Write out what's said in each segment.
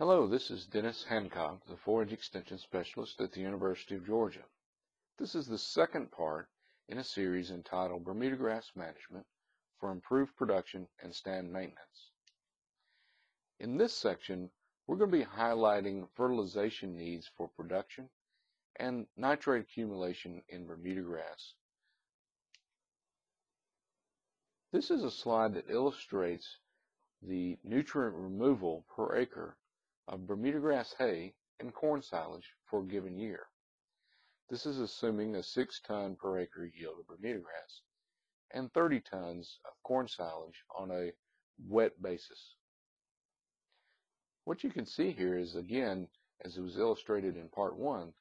Hello, this is Dennis Hancock, the Forage Extension Specialist at the University of Georgia. This is the second part in a series entitled Bermudagrass Management for Improved Production and Stand Maintenance. In this section, we're going to be highlighting fertilization needs for production and nitrate accumulation in Bermudagrass. This is a slide that illustrates the nutrient removal per acre of Bermudagrass hay and corn silage for a given year. This is assuming a 6 ton per acre yield of Bermudagrass and 30 tons of corn silage on a wet basis. What you can see here is, again, as it was illustrated in part 1,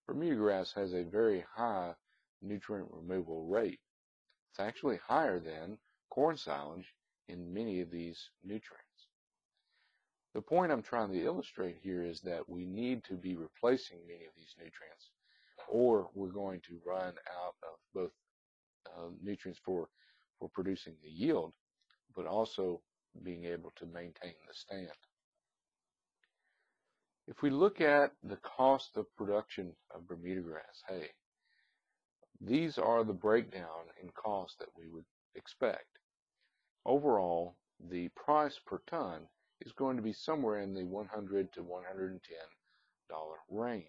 Bermudagrass has a very high nutrient removal rate. It's actually higher than corn silage in many of these nutrients. The point I'm trying to illustrate here is that we need to be replacing many of these nutrients, or we're going to run out of both nutrients for producing the yield, but also being able to maintain the stand. If we look at the cost of production of Bermudagrass hay, these are the breakdown in cost that we would expect. Overall, the price per ton is going to be somewhere in the $100 to $110 range.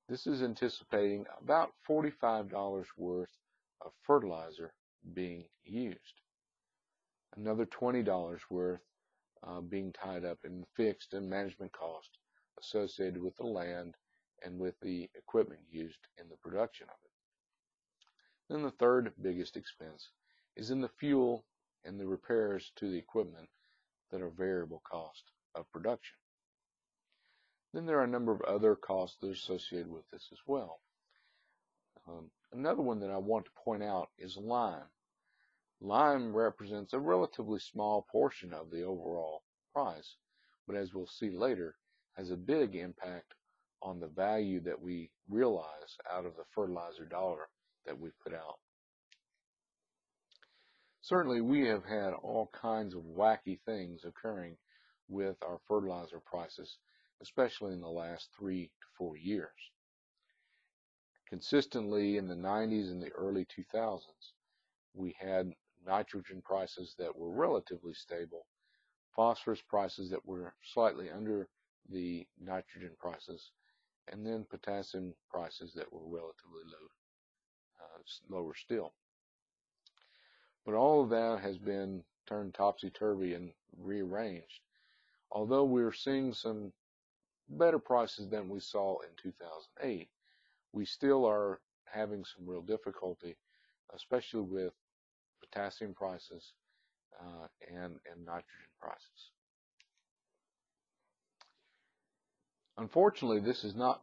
This is anticipating about $45 worth of fertilizer being used. Another $20 worth being tied up in fixed and management cost associated with the land and with the equipment used in the production of it. Then the third biggest expense is in the fuel and the repairs to the equipment that are variable cost of production. Then there are a number of other costs that are associated with this as well. Another one that I want to point out is lime. Lime represents a relatively small portion of the overall price, but as we'll see later, has a big impact on the value that we realize out of the fertilizer dollar that we put out. Certainly, we have had all kinds of wacky things occurring with our fertilizer prices, especially in the last 3 to 4 years. Consistently in the 90s and the early 2000s, we had nitrogen prices that were relatively stable, phosphorus prices that were slightly under the nitrogen prices, and then potassium prices that were relatively lower still. But all of that has been turned topsy-turvy and rearranged. Although we're seeing some better prices than we saw in 2008, we still are having some real difficulty, especially with potassium prices and nitrogen prices. Unfortunately, this has not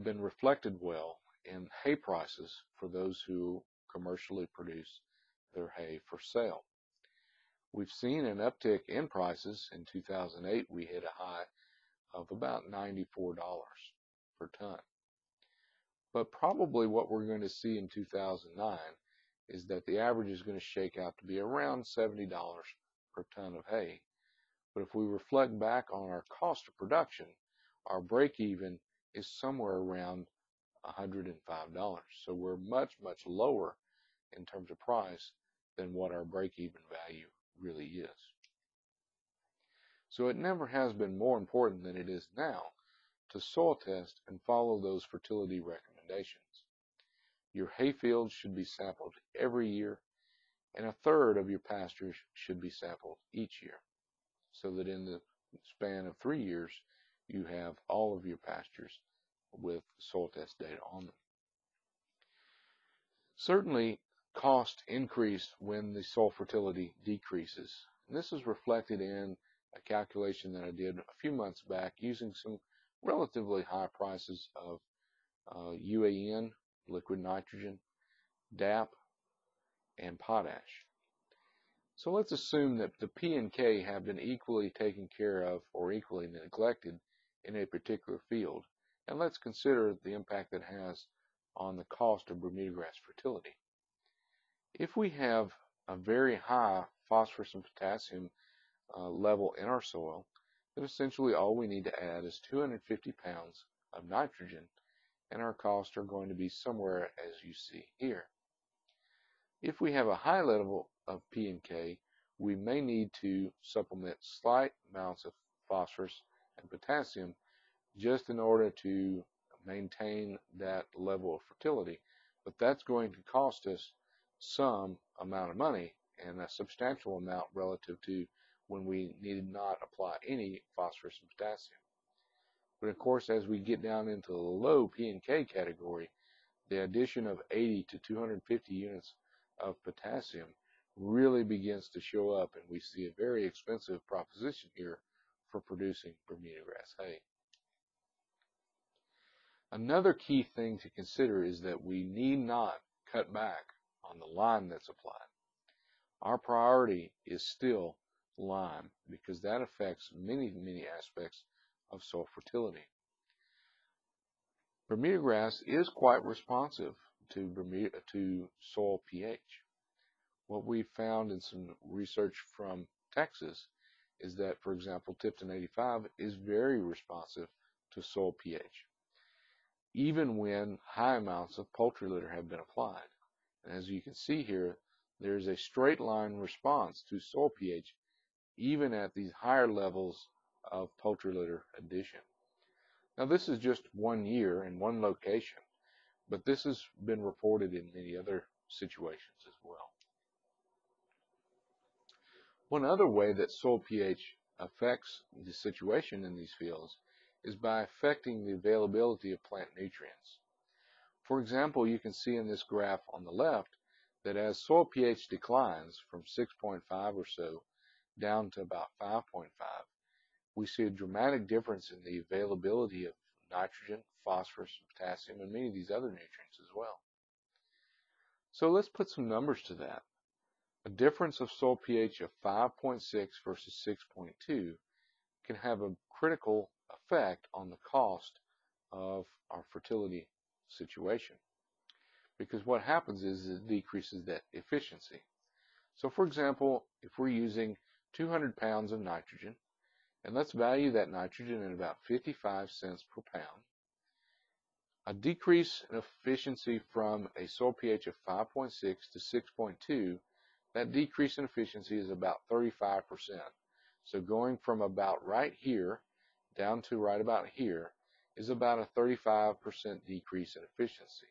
been reflected well in hay prices for those who commercially produce their hay for sale. We've seen an uptick in prices. In 2008, we hit a high of about $94 per ton. But probably what we're going to see in 2009 is that the average is going to shake out to be around $70 per ton of hay. But if we reflect back on our cost of production, our break-even is somewhere around $105. So we're much, much lower in terms of price than what our break-even value really is. So it never has been more important than it is now to soil test and follow those fertility recommendations. Your hay fields should be sampled every year, and a third of your pastures should be sampled each year, so that in the span of 3 years, you have all of your pastures with soil test data on them. Certainly, costs increase when the soil fertility decreases. And this is reflected in a calculation that I did a few months back using some relatively high prices of UAN, liquid nitrogen, DAP, and potash. So let's assume that the P and K have been equally taken care of or equally neglected in a particular field. And let's consider the impact it has on the cost of Bermudagrass fertility. If we have a very high phosphorus and potassium level in our soil, then essentially all we need to add is 250 pounds of nitrogen, and our costs are going to be somewhere as you see here. If we have a high level of P and K, we may need to supplement slight amounts of phosphorus and potassium just in order to maintain that level of fertility. But that's going to cost us some amount of money and a substantial amount relative to when we need not apply any phosphorus and potassium. But of course, as we get down into the low P and K category, the addition of 80 to 250 units of potassium really begins to show up, and we see a very expensive proposition here for producing Bermudagrass hay. Another key thing to consider is that we need not cut back on the lime that's applied. Our priority is still lime because that affects many aspects of soil fertility. Bermudagrass is quite responsive to soil pH. What we found in some research from Texas is that, for example, Tifton 85 is very responsive to soil pH, even when high amounts of poultry litter have been applied. And as you can see here, there's a straight line response to soil pH even at these higher levels of poultry litter addition. Now this is just 1 year in one location, but this has been reported in many other situations as well. One other way that soil pH affects the situation in these fields is by affecting the availability of plant nutrients. For example, you can see in this graph on the left that as soil pH declines from 6.5 or so down to about 5.5, we see a dramatic difference in the availability of nitrogen, phosphorus, potassium, and many of these other nutrients as well. So let's put some numbers to that. A difference of soil pH of 5.6 versus 6.2 can have a critical effect on the cost of our fertility situation, because what happens is it decreases that efficiency. So for example, if we're using 200 pounds of nitrogen, and let's value that nitrogen at about 55 cents per pound, a decrease in efficiency from a soil pH of 5.6 to 6.2, that decrease in efficiency is about 35%. So going from about right here down to right about here is about a 35% decrease in efficiency.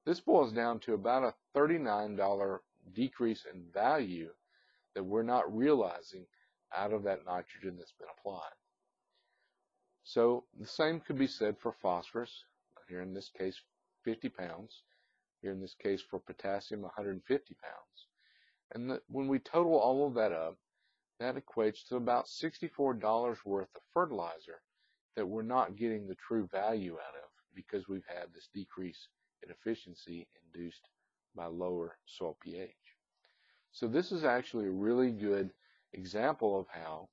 This boils down to about a $39 decrease in value that we're not realizing out of that nitrogen that's been applied. So the same could be said for phosphorus, here in this case 50 pounds, here in this case for potassium 150 pounds. And when we total all of that up, that equates to about $64 worth of fertilizer that we're not getting the true value out of because we've had this decrease in efficiency induced by lower soil pH. So this is actually a really good example of how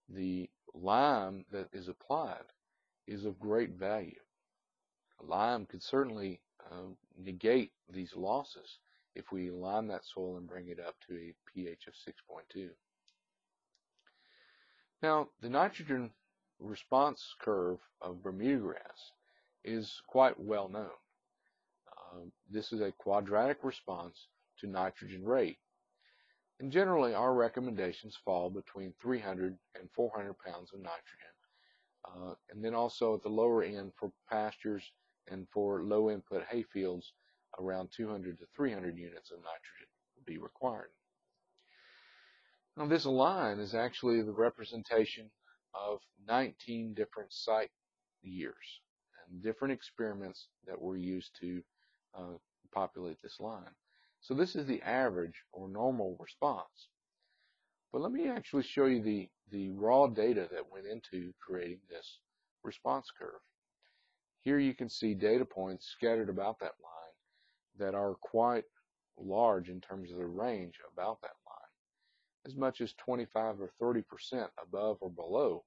the lime that is applied is of great value. Lime could certainly negate these losses if we lime that soil and bring it up to a pH of 6.2. Now, the nitrogen response curve of Bermudagrass is quite well known. This is a quadratic response to nitrogen rate. And generally, our recommendations fall between 300 and 400 pounds of nitrogen. And then also at the lower end for pastures and for low input hay fields, around 200 to 300 units of nitrogen will be required. Now this line is actually the representation of 19 different site years and different experiments that were used to populate this line. So this is the average or normal response. But let me actually show you the raw data that went into creating this response curve. Here you can see data points scattered about that line that are quite large in terms of the range about that line, as much as 25 or 30% above or below,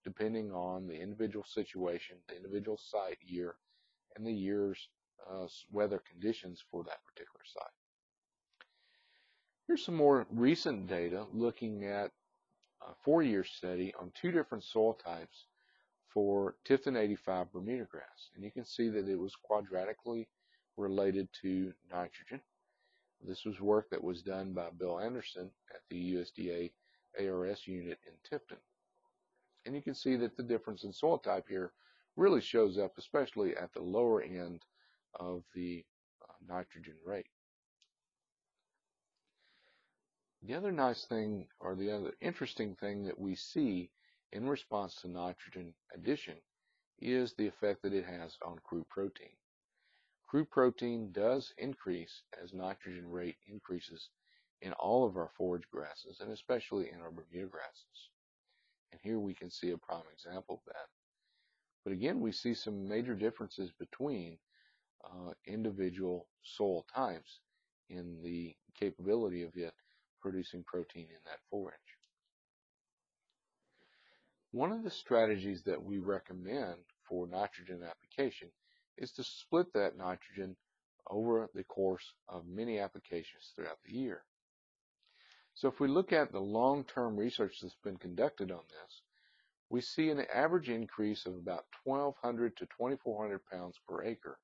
depending on the individual situation, the individual site year, and the year's weather conditions for that particular site. Here's some more recent data looking at 4-year study on 2 different soil types for Tifton 85 Bermudagrass. And you can see that it was quadratically related to nitrogen. This was work that was done by Bill Anderson at the USDA-ARS unit in Tifton. And you can see that the difference in soil type here really shows up, especially at the lower end of the nitrogen rate. The other nice thing, or the other interesting thing that we see in response to nitrogen addition is the effect that it has on crude protein. Crude protein does increase as nitrogen rate increases in all of our forage grasses, and especially in our Bermuda grasses. And here we can see a prime example of that. But again, we see some major differences between individual soil types in the capability of it producing protein in that forage. One of the strategies that we recommend for nitrogen application is to split that nitrogen over the course of many applications throughout the year. So if we look at the long-term research that's been conducted on this, we see an average increase of about 1,200 to 2,400 pounds per acre.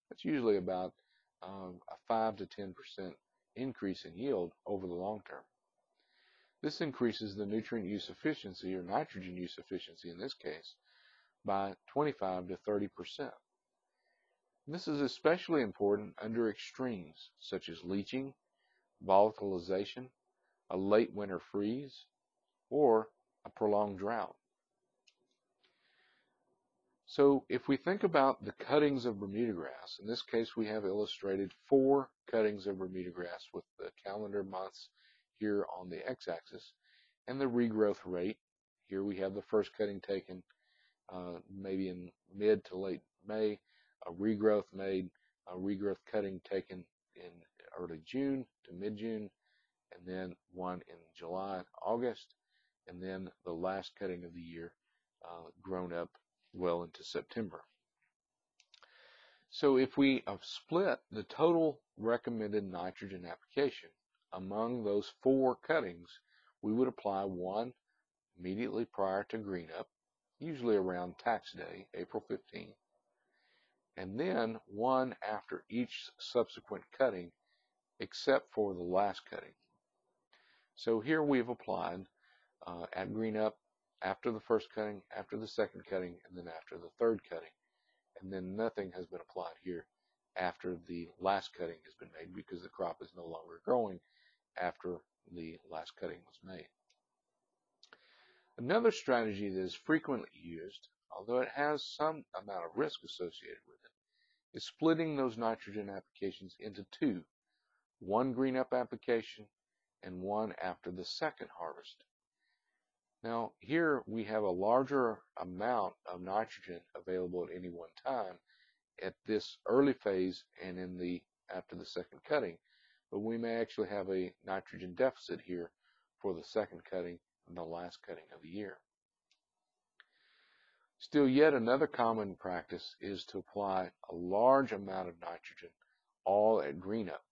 That's usually about a 5 to 10% increase in yield over the long term. This increases the nutrient use efficiency, or nitrogen use efficiency in this case, by 25 to 30%. This is especially important under extremes such as leaching, volatilization, a late winter freeze, or a prolonged drought. So if we think about the cuttings of Bermuda grass, in this case we have illustrated 4 cuttings of Bermuda grass with the calendar months here on the x-axis and the regrowth rate. Here we have the first cutting taken maybe in mid to late May, a regrowth made, a regrowth cutting taken in early June to mid-June, and then one in July and August, and then the last cutting of the year grown up well into September. So if we split the total recommended nitrogen application among those 4 cuttings, we would apply one immediately prior to green up, usually around tax day, April 15th, and then one after each subsequent cutting except for the last cutting. So here we've applied at green up after the first cutting, after the second cutting, and then after the third cutting. And then nothing has been applied here after the last cutting has been made, because the crop is no longer growing after the last cutting was made. Another strategy that is frequently used, although it has some amount of risk associated with it, is splitting those nitrogen applications into 2, one green up application and one after the second harvest. Now here we have a larger amount of nitrogen available at any one time at this early phase and in the after the second cutting, but we may actually have a nitrogen deficit here for the second cutting and the last cutting of the year. Still, yet another common practice is to apply a large amount of nitrogen all at green up.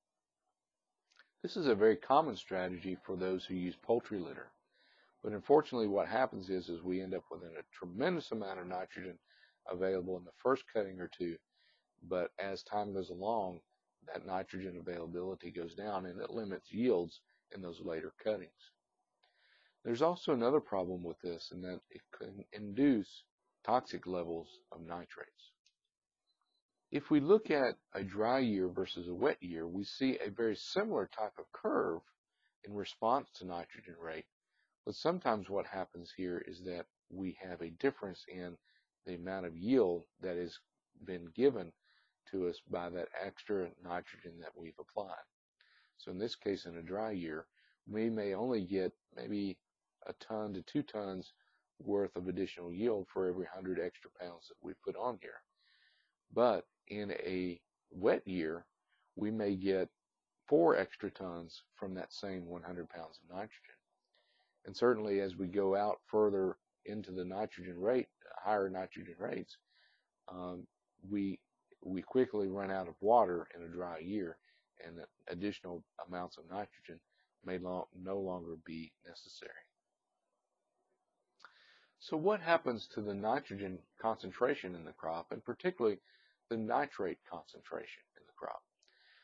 This is a very common strategy for those who use poultry litter. But unfortunately what happens is we end up with a tremendous amount of nitrogen available in the first cutting or 2, but as time goes along, that nitrogen availability goes down and it limits yields in those later cuttings. There's also another problem with this, in that it can induce toxic levels of nitrates. If we look at a dry year versus a wet year, we see a very similar type of curve in response to nitrogen rate. But sometimes what happens here is that we have a difference in the amount of yield that has been given to us by that extra nitrogen that we've applied. So in this case, in a dry year, we may only get maybe a ton to 2 tons worth of additional yield for every 100 extra pounds that we put on here. But in a wet year, we may get 4 extra tons from that same 100 pounds of nitrogen. And certainly as we go out further into the nitrogen rate, higher nitrogen rates, we quickly run out of water in a dry year, and additional amounts of nitrogen may no longer be necessary. So what happens to the nitrogen concentration in the crop, and particularly the nitrate concentration in the crop?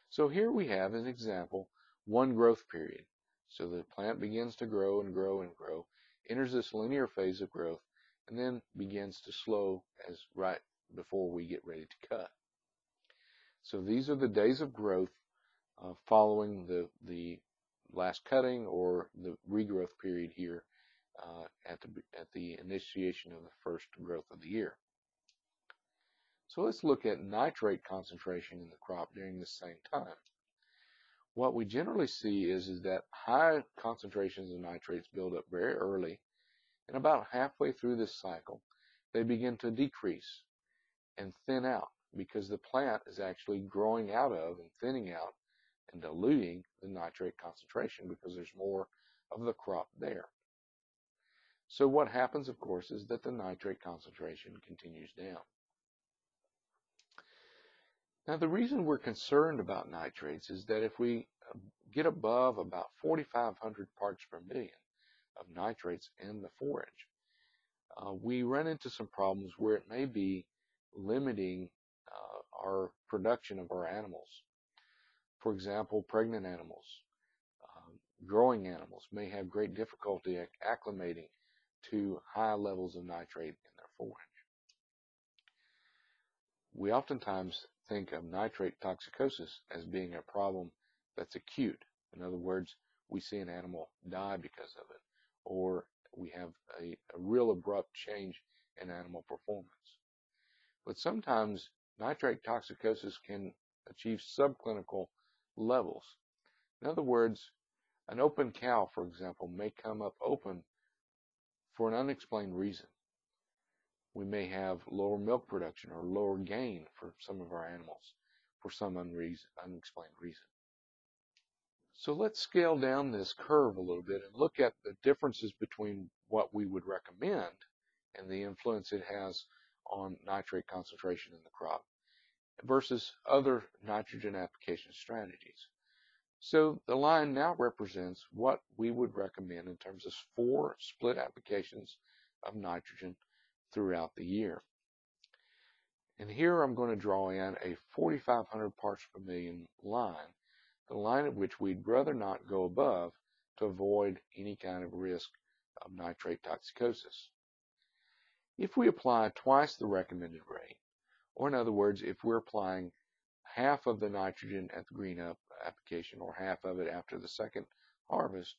So here we have an example, one growth period. So the plant begins to grow and grow and grow, enters this linear phase of growth, and then begins to slow as right before we get ready to cut. So these are the days of growth following the last cutting or the regrowth period here at the initiation of the first growth of the year. So let's look at nitrate concentration in the crop during this same time. What we generally see is that high concentrations of nitrates build up very early, and about halfway through this cycle, they begin to decrease and thin out because the plant is actually growing out of and thinning out and diluting the nitrate concentration because there's more of the crop there. So what happens, of course, is that the nitrate concentration continues down. Now, the reason we're concerned about nitrates is that if we get above about 4,500 parts per million of nitrates in the forage, we run into some problems where it may be limiting our production of our animals. For example, pregnant animals, growing animals may have great difficulty acclimating to high levels of nitrate in their forage. We oftentimes think of nitrate toxicosis as being a problem that's acute. In other words, we see an animal die because of it, or we have a real abrupt change in animal performance. But sometimes nitrate toxicosis can achieve subclinical levels. In other words, an open cow, for example, may come up open for an unexplained reason. We may have lower milk production or lower gain for some of our animals for some unexplained reason. So let's scale down this curve a little bit and look at the differences between what we would recommend and the influence it has on nitrate concentration in the crop versus other nitrogen application strategies. So the line now represents what we would recommend in terms of 4 split applications of nitrogen throughout the year. And here I'm going to draw in a 4,500 parts per million line, the line at which we'd rather not go above to avoid any kind of risk of nitrate toxicosis. If we apply twice the recommended rate, or in other words, if we're applying half of the nitrogen at the green up application or half of it after the second harvest,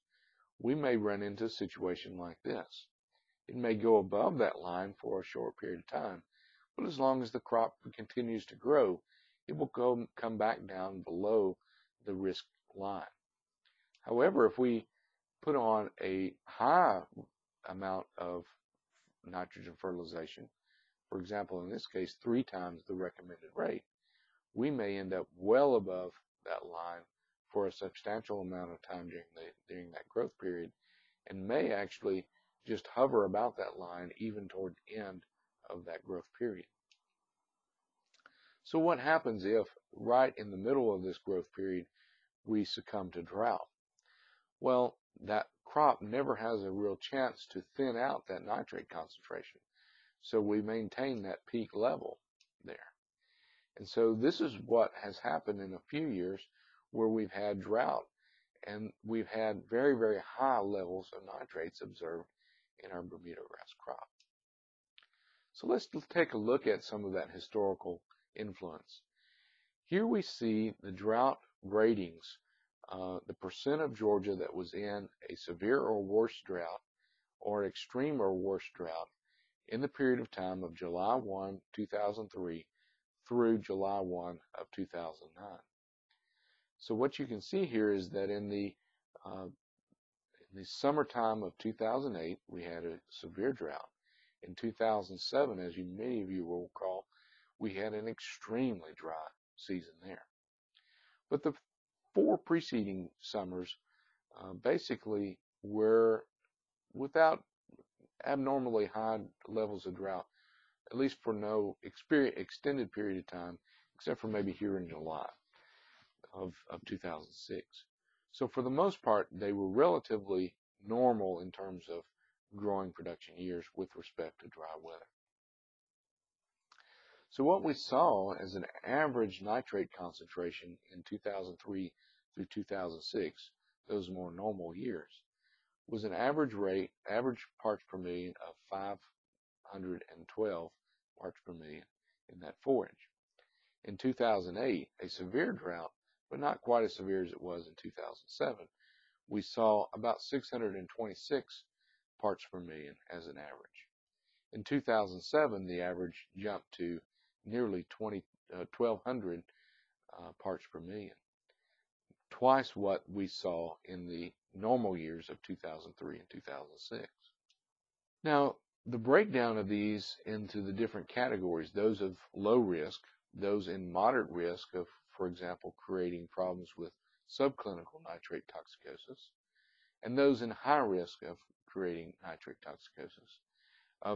we may run into a situation like this. It may go above that line for a short period of time, but as long as the crop continues to grow, it will come back down below the risk line. However, if we put on a high amount of nitrogen fertilization, for example, in this case, 3 times the recommended rate, we may end up well above that line for a substantial amount of time during that growth period, and may actually just hover about that line even toward the end of that growth period. So what happens if right in the middle of this growth period we succumb to drought? Well, that crop never has a real chance to thin out that nitrate concentration, so we maintain that peak level there. And so this is what has happened in a few years where we've had drought and we've had very, very high levels of nitrates observed in our Bermudagrass crop. So let's take a look at some of that historical influence. Here we see the drought ratings, the percent of Georgia that was in a severe or worse drought or extreme or worse drought in the period of time of July 1, 2003 through July 1 of 2009. So what you can see here is that in the summertime of 2008, we had a severe drought. In 2007, as many of you will recall, we had an extremely dry season there. But the 4 preceding summers basically were without abnormally high levels of drought, at least for no extended period of time, except for maybe here in July of 2006. So for the most part, they were relatively normal in terms of growing production years with respect to dry weather. So what we saw as an average nitrate concentration in 2003 through 2006, those more normal years, was an average parts per million of 512 parts per million in that forage. In 2008, a severe drought, but not quite as severe as it was in 2007, we saw about 626 parts per million as an average. In 2007, the average jumped to nearly 1,200 parts per million, twice what we saw in the normal years of 2003 and 2006. Now, the breakdown of these into the different categories, those of low risk, those in moderate risk of, for example, creating problems with subclinical nitrate toxicosis, and those in high risk of creating nitrate toxicosis,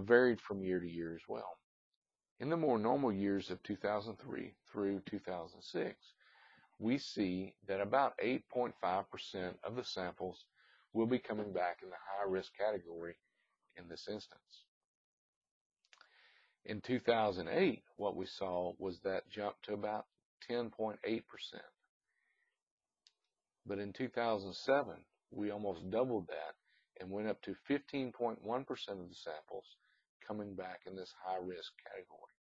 varied from year to year as well. In the more normal years of 2003 through 2006, we see that about 8.5% of the samples will be coming back in the high risk category in this instance. In 2008, what we saw was that jump to about 10.8%. But in 2007, we almost doubled that and went up to 15.1% of the samples coming back in this high risk category.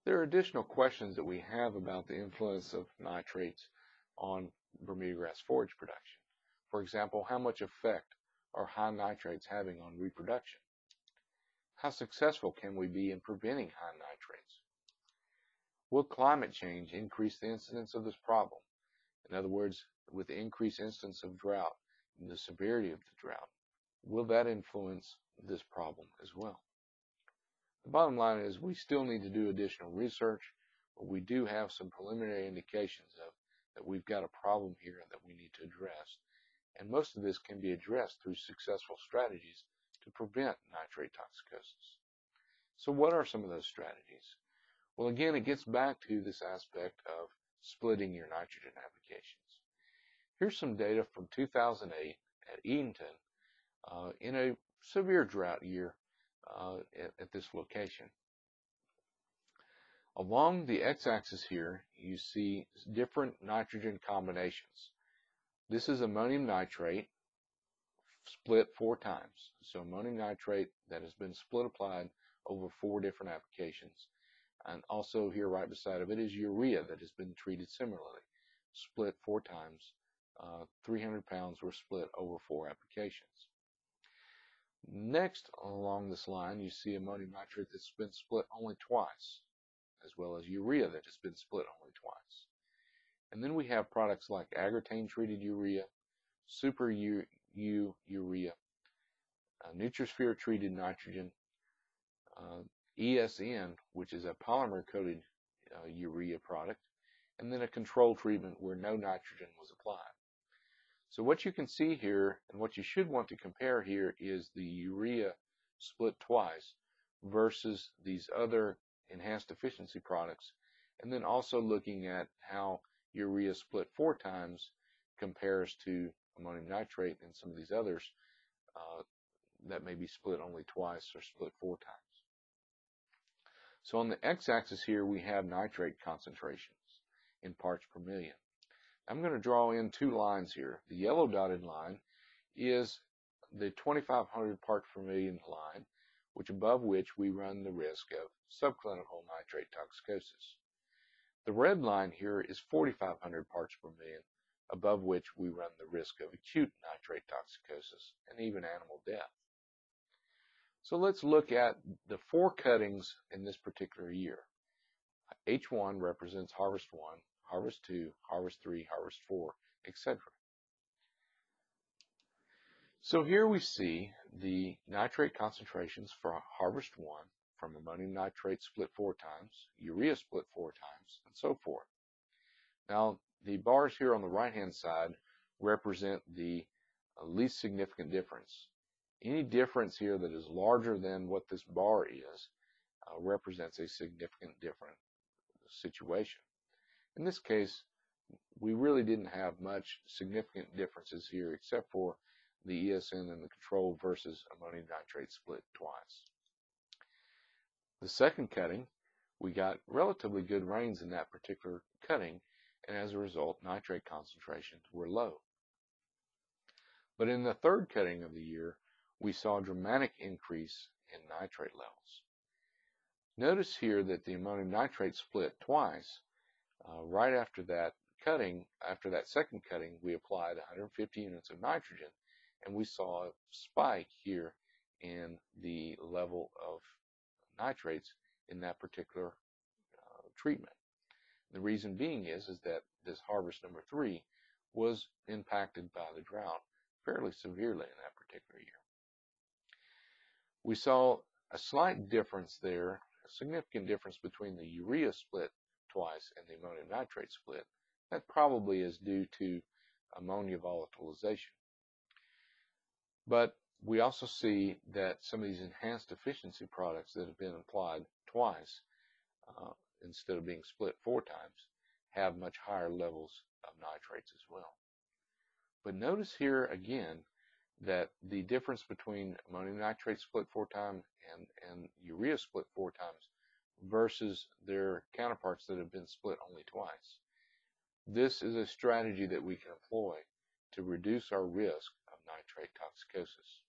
There are additional questions that we have about the influence of nitrates on Bermudagrass forage production. For example, how much effect are high nitrates having on reproduction? How successful can we be in preventing high nitrates? Will climate change increase the incidence of this problem? In other words, with the increased instance of drought and the severity of the drought, will that influence this problem as well? The bottom line is we still need to do additional research, but we do have some preliminary indications of that we've got a problem here that we need to address. And most of this can be addressed through successful strategies to prevent nitrate toxicosis. So what are some of those strategies? Well, again, it gets back to this aspect of splitting your nitrogen applications. Here's some data from 2008 at Tifton in a severe drought year at this location. Along the x-axis here, you see different nitrogen combinations. This is ammonium nitrate split 4 times. So ammonium nitrate that has been split applied over 4 different applications. And also here right beside of it is urea that has been treated similarly, split 4 times. 300 pounds were split over 4 applications. Next along this line, you see ammonium nitrate that's been split only twice, as well as urea that has been split only twice. And then we have products like agrotane treated urea, super urea, Nutrisphere treated nitrogen, ESN, which is a polymer coated urea product, and then a control treatment where no nitrogen was applied. So what you can see here, and what you should want to compare here, is the urea split twice versus these other enhanced efficiency products, and then also looking at how urea split 4 times compares to ammonium nitrate and some of these others that may be split only twice or split 4 times. So on the x-axis here, we have nitrate concentrations in parts per million. I'm going to draw in 2 lines here. The yellow dotted line is the 2,500 parts per million line, above which we run the risk of subclinical nitrate toxicosis. The red line here is 4,500 parts per million, above which we run the risk of acute nitrate toxicosis and even animal death. So let's look at the 4 cuttings in this particular year. H1 represents harvest 1, harvest 2, harvest 3, harvest 4, etc. So here we see the nitrate concentrations for harvest 1 from ammonium nitrate split 4 times, urea split 4 times, and so forth. Now, the bars here on the right-hand side represent the least significant difference. Any difference here that is larger than what this bar is represents a significant different situation. In this case, we really didn't have much significant differences here except for the ESN and the control versus ammonium nitrate split twice. The second cutting, we got relatively good rains in that particular cutting, and as a result, nitrate concentrations were low. But in the third cutting of the year, we saw a dramatic increase in nitrate levels. Notice here that the ammonium nitrate split twice. Right after that cutting, after that second cutting, we applied 150 units of nitrogen, and we saw a spike here in the level of nitrates in that particular treatment. The reason being is that this harvest number 3 was impacted by the drought fairly severely in that particular year. We saw a slight difference there, a significant difference between the urea split twice and the ammonium nitrate split. That probably is due to ammonia volatilization. But we also see that some of these enhanced efficiency products that have been applied twice instead of being split 4 times have much higher levels of nitrates as well. But notice here again that the difference between ammonium nitrate split 4 times and urea split 4 times versus their counterparts that have been split only twice. This is a strategy that we can employ to reduce our risk of nitrate toxicosis.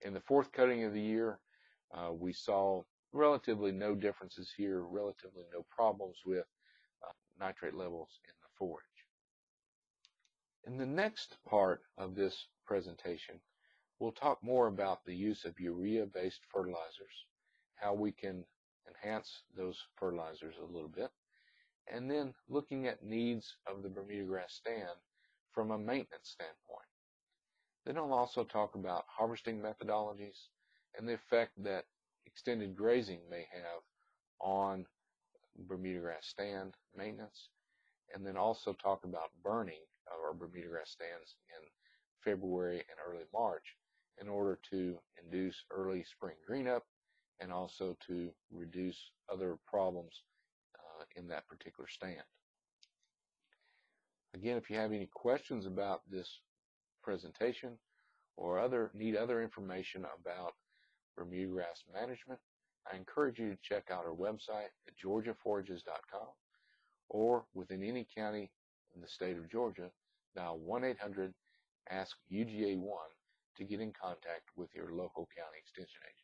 In the fourth cutting of the year, we saw relatively no differences here, relatively no problems with nitrate levels in the forage. In the next part of this presentation, we'll talk more about the use of urea-based fertilizers, how we can enhance those fertilizers a little bit, and then looking at needs of the Bermudagrass stand from a maintenance standpoint. Then I'll also talk about harvesting methodologies and the effect that extended grazing may have on Bermudagrass stand maintenance, and then also talk about burning of our Bermudagrass stands in February and early March in order to induce early spring green up and also to reduce other problems in that particular stand. Again, if you have any questions about this presentation or need other information about Bermudagrass management, I encourage you to check out our website at georgiaforages.com, or within any county in the state of Georgia, dial 1-800-ASK-UGA1 to get in contact with your local county extension agent.